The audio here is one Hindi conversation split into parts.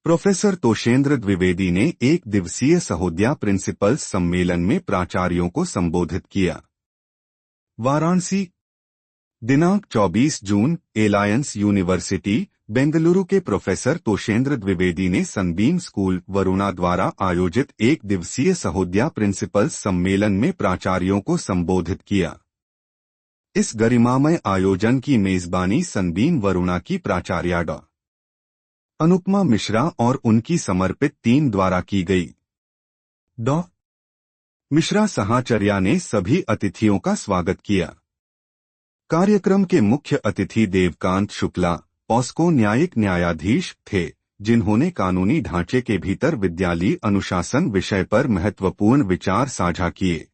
प्रोफेसर तोषेंद्र द्विवेदी ने एक दिवसीय सहोदया प्रिंसिपल्स सम्मेलन में प्राचार्यों को संबोधित किया। वाराणसी, दिनांक 24 जून, एलायंस यूनिवर्सिटी बेंगलुरु के प्रोफेसर तोषेंद्र द्विवेदी ने सनबीम स्कूल वरुणा द्वारा आयोजित एक दिवसीय सहोदया प्रिंसिपल्स सम्मेलन में प्राचार्यों को संबोधित किया। इस गरिमामय आयोजन की मेजबानी सनबीम वरुणा की प्राचार्या डॉ. अनुपमा मिश्रा और उनकी समर्पित टीम द्वारा की गई। डॉ. मिश्रा सहाचर्या ने सभी अतिथियों का स्वागत किया। कार्यक्रम के मुख्य अतिथि देवकांत शुक्ला, पॉस्को न्यायिक न्यायाधीश थे, जिन्होंने कानूनी ढांचे के भीतर विद्यालयी अनुशासन विषय पर महत्वपूर्ण विचार साझा किए।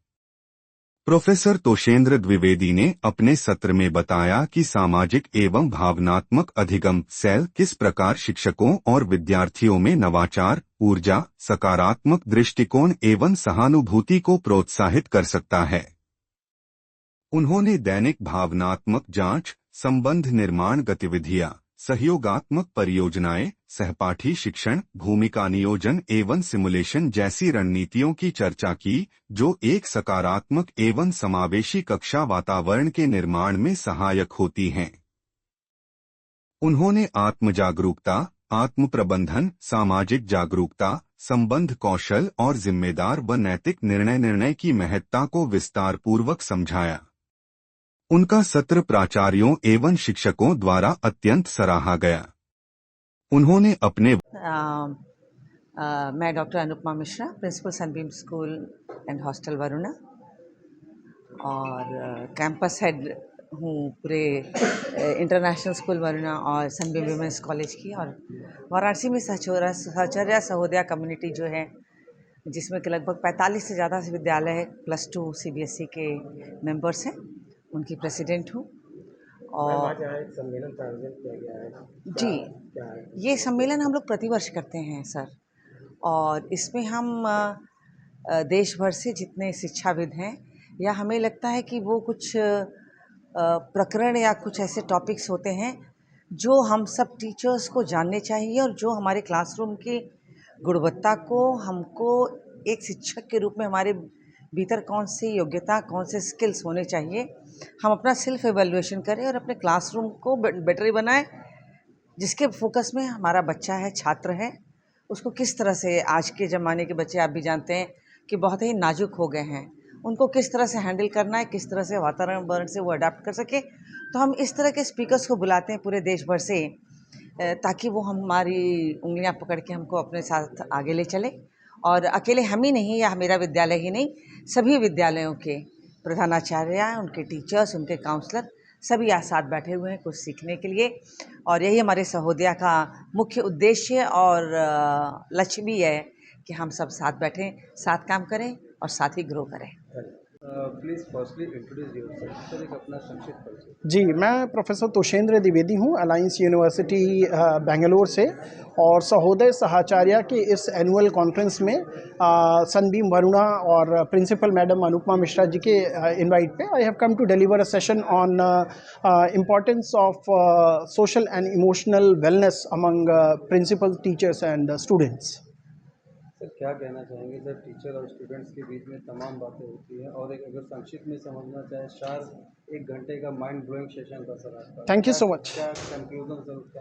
प्रोफेसर तोषेंद्र द्विवेदी ने अपने सत्र में बताया कि सामाजिक एवं भावनात्मक अधिगम सेल किस प्रकार शिक्षकों और विद्यार्थियों में नवाचार, ऊर्जा, सकारात्मक दृष्टिकोण एवं सहानुभूति को प्रोत्साहित कर सकता है। उन्होंने दैनिक भावनात्मक जांच, संबंध निर्माण गतिविधियां, सहयोगात्मक परियोजनाएं, सहपाठी शिक्षण, भूमिका नियोजन एवं सिमुलेशन जैसी रणनीतियों की चर्चा की, जो एक सकारात्मक एवं समावेशी कक्षा वातावरण के निर्माण में सहायक होती हैं। उन्होंने आत्म जागरूकता, आत्म प्रबंधन, सामाजिक जागरूकता, संबंध कौशल और जिम्मेदार व नैतिक निर्णय की महत्ता को विस्तारपूर्वक समझाया। उनका सत्र प्राचार्यों एवं शिक्षकों द्वारा अत्यंत सराहा गया। उन्होंने अपने मैं doctor Anupama Mishra, principal Sunbeam school and hostel Varuna और कैंपस हेड हूँ पूरे इंटरनेशनल स्कूल वरुणा और सनबीम विमेंस कॉलेज की। और वाराणसी में साहचर्या सहोदया कम्युनिटी जो है, जिसमें कि लगभग 45 से ज़्यादा विद्यालय +2 CBSE के मेंबर्स हैं, उनकी प्रेसिडेंट हूँ। और आज सम्मेलन का आयोजन किया गया है। जी, ये सम्मेलन हम लोग प्रतिवर्ष करते हैं सर, और इसमें हम देश भर से जितने शिक्षाविद हैं, या हमें लगता है कि वो कुछ प्रकरण या कुछ ऐसे टॉपिक्स होते हैं जो हम सब टीचर्स को जानने चाहिए, और जो हमारे क्लासरूम की गुणवत्ता को, हमको एक शिक्षक के रूप में हमारे भीतर कौन सी योग्यता, कौन से स्किल्स होने चाहिए, हम अपना सेल्फ एवेल्युएशन करें और अपने क्लासरूम को बेटर बनाएं। जिसके फोकस में हमारा बच्चा है, छात्र है, उसको किस तरह से, आज के ज़माने के बच्चे आप भी जानते हैं कि बहुत ही नाजुक हो गए हैं, उनको किस तरह से हैंडल करना है, किस तरह से वातावरण से वो अडाप्ट कर सके। तो हम इस तरह के स्पीकर्स को बुलाते हैं पूरे देश भर से, ताकि वो हमारी उंगलियां पकड़ के हमको अपने साथ आगे ले चले। और अकेले हम ही नहीं, या मेरा विद्यालय ही नहीं, सभी विद्यालयों के प्रधानाचार्य, उनके टीचर्स, उनके काउंसलर सभी आज साथ बैठे हुए हैं कुछ सीखने के लिए। और यही हमारे सहोदया का मुख्य उद्देश्य और लक्ष्य भी है कि हम सब साथ बैठें, साथ काम करें और साथ ही ग्रो करें। Please firstly introduce yourself sir, एक अपना संक्षिप्त परिचय। जी, मैं प्रोफेसर तोषेंद्र द्विवेदी हूँ, अलायंस यूनिवर्सिटी बेंगलोर से, और सहोदय सहाचार्या के इस एनुअल कॉन्फ्रेंस में सनबीम वरुणा और प्रिंसिपल मैडम अनुपमा मिश्रा जी के इनवाइट पे I have come to deliver a session on importance of social and emotional wellness among principal, teachers and students. Sir, क्या कहना चाहेंगे जब टीचर और स्टूडेंट्स के बीच में तमाम बातें होती हैं, और एक अगर संक्षिप्त में समझना चाहे, शायद 1 घंटे का माइंड ब्लोइंग सेशन था सर आपका। Thank you so much. क्या कंक्लूजन सर उसका?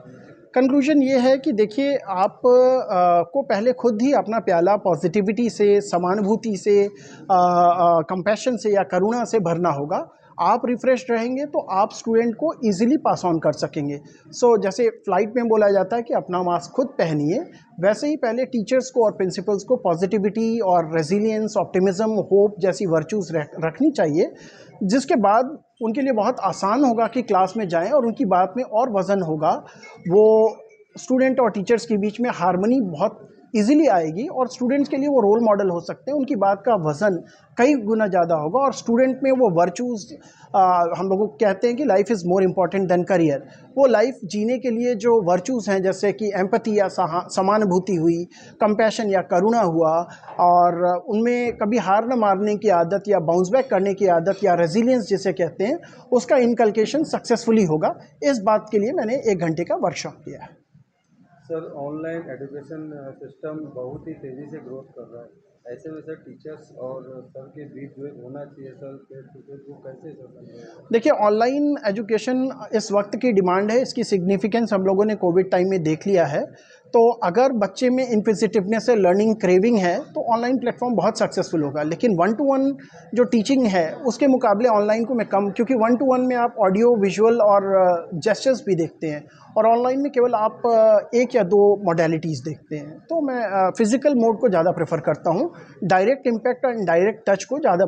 कंक्लूजन ये है कि देखिए, आप को पहले खुद ही अपना प्याला पॉजिटिविटी से, समानुभूति से, कंपैशन से या करुणा से भरना होगा। आप रिफ्रेश रहेंगे तो आप स्टूडेंट को इजीली पास ऑन कर सकेंगे। सो जैसे फ्लाइट में बोला जाता है कि अपना मास्क खुद पहनिए, वैसे ही पहले टीचर्स को और प्रिंसिपल्स को पॉजिटिविटी और रेजिलियंस, ऑप्टिमिज्म, होप जैसी वर्चूज़ रखनी चाहिए, जिसके बाद उनके लिए बहुत आसान होगा कि क्लास में जाएं और उनकी बात में और वज़न होगा। वो स्टूडेंट और टीचर्स के बीच में हार्मनी बहुत इजीली आएगी, और स्टूडेंट्स के लिए वो रोल मॉडल हो सकते हैं। उनकी बात का वज़न कई गुना ज़्यादा होगा, और स्टूडेंट में वो वर्चूज़, हम लोग कहते हैं कि life is more important than career. वो लाइफ जीने के लिए जो वर्चूज़ हैं, जैसे कि एम्पैथी या समानुभूति हुई, कंपैशन या करुणा हुआ, और उनमें कभी हार न मारने की आदत या बाउंस बैक करने की आदत या रेजिलियंस जिसे कहते हैं, उसका इनकलकेशन सक्सेसफुली होगा। इस बात के लिए मैंने 1 घंटे का वर्कशॉप किया है। सर ऑनलाइन एजुकेशन सिस्टम बहुत ही तेज़ी से ग्रोथ कर रहा है, ऐसे में सर टीचर्स और सर के बीच जो एक होना चाहिए सर फेस टू फेस, वो कैसे सर बनेगा? देखिए, ऑनलाइन एजुकेशन इस वक्त की डिमांड है, इसकी सिग्निफिकेंस हम लोगों ने कोविड टाइम में देख लिया है। तो अगर बच्चे में इनक्विजिटिवनेस है, लर्निंग क्रेविंग है, तो ऑनलाइन प्लेटफॉर्म बहुत सक्सेसफुल होगा। लेकिन वन टू वन जो टीचिंग है उसके मुकाबले ऑनलाइन को मैं कम, क्योंकि वन टू वन में आप ऑडियो, विजुअल और जेस्चर्स भी देखते हैं, और ऑनलाइन में केवल आप एक या दो मॉडलिटीज़ देखते हैं। तो मैं फिज़िकल मोड को ज़्यादा प्रेफर करता हूँ, डायरेक्ट इम्पैक्ट और इनडायरेक्ट टच को ज़्यादा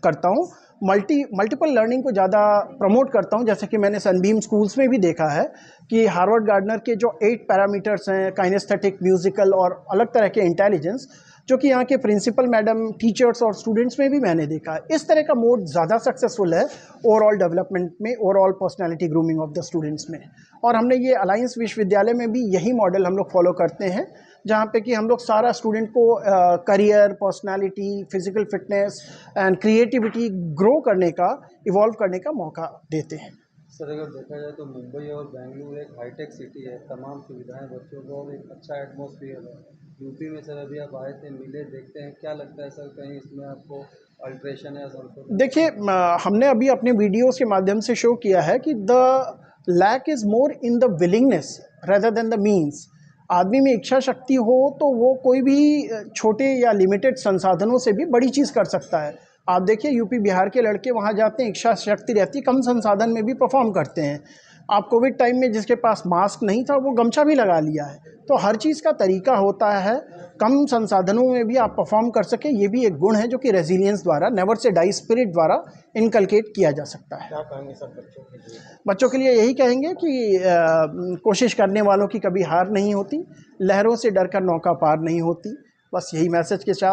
करता हूँ, मल्टीपल लर्निंग को ज़्यादा प्रमोट करता हूँ। जैसे कि मैंने सनबीम स्कूल्स में भी देखा है कि हार्वर्ड गार्डनर के जो 8 पैरामीटर्स हैं, काइनेस्थेटिक, म्यूजिकल और अलग तरह के इंटेलिजेंस, जो कि यहाँ के प्रिंसिपल मैडम, टीचर्स और स्टूडेंट्स में भी मैंने देखा है। इस तरह का मोड ज़्यादा सक्सेसफुल है ओवरऑल डेवलपमेंट में, overall personality grooming of the students में। और हमने ये अलायंस विश्वविद्यालय में भी यही मॉडल हम लोग फॉलो करते हैं, जहाँ पे कि हम लोग सारा स्टूडेंट को career, personality, physical fitness and creativity grow करने का, इवॉल्व करने का मौका देते हैं। सर अगर देखा जाए तो मुंबई और बेंगलुरु एक हाईटेक सिटी है, तमाम सुविधाएं बच्चों को और एक अच्छा एटमॉस्फेयर है। यूपी में सर अभी आप आए थे, मिले, देखते हैं, क्या लगता है सर कहीं इसमें आपको अल्ट्रेशन या संशोधन? देखिए, हमने अभी अपने वीडियोस के माध्यम से शो किया है कि the lack is more in the willingness rather than the means. आदमी में इच्छा शक्ति हो तो वो कोई भी छोटे या लिमिटेड संसाधनों से भी बड़ी चीज़ कर सकता है। आप देखिए, यूपी बिहार के लड़के वहाँ जाते हैं, इच्छा शक्ति रहती है, कम संसाधन में भी परफॉर्म करते हैं। आप कोविड टाइम में जिसके पास मास्क नहीं था वो गमछा भी लगा लिया है। तो हर चीज़ का तरीका होता है, कम संसाधनों में भी आप परफॉर्म कर सकें, ये भी एक गुण है जो कि रेजिलियंस द्वारा, नेवर से डाई स्पिरिट द्वारा इनकलकेट किया जा सकता है। क्या कहेंगे सर बच्चों के लिए? बच्चों के लिए यही कहेंगे कि कोशिश करने वालों की कभी हार नहीं होती, लहरों से डरकर नौका पार नहीं होती। बस यही मैसेज के साथ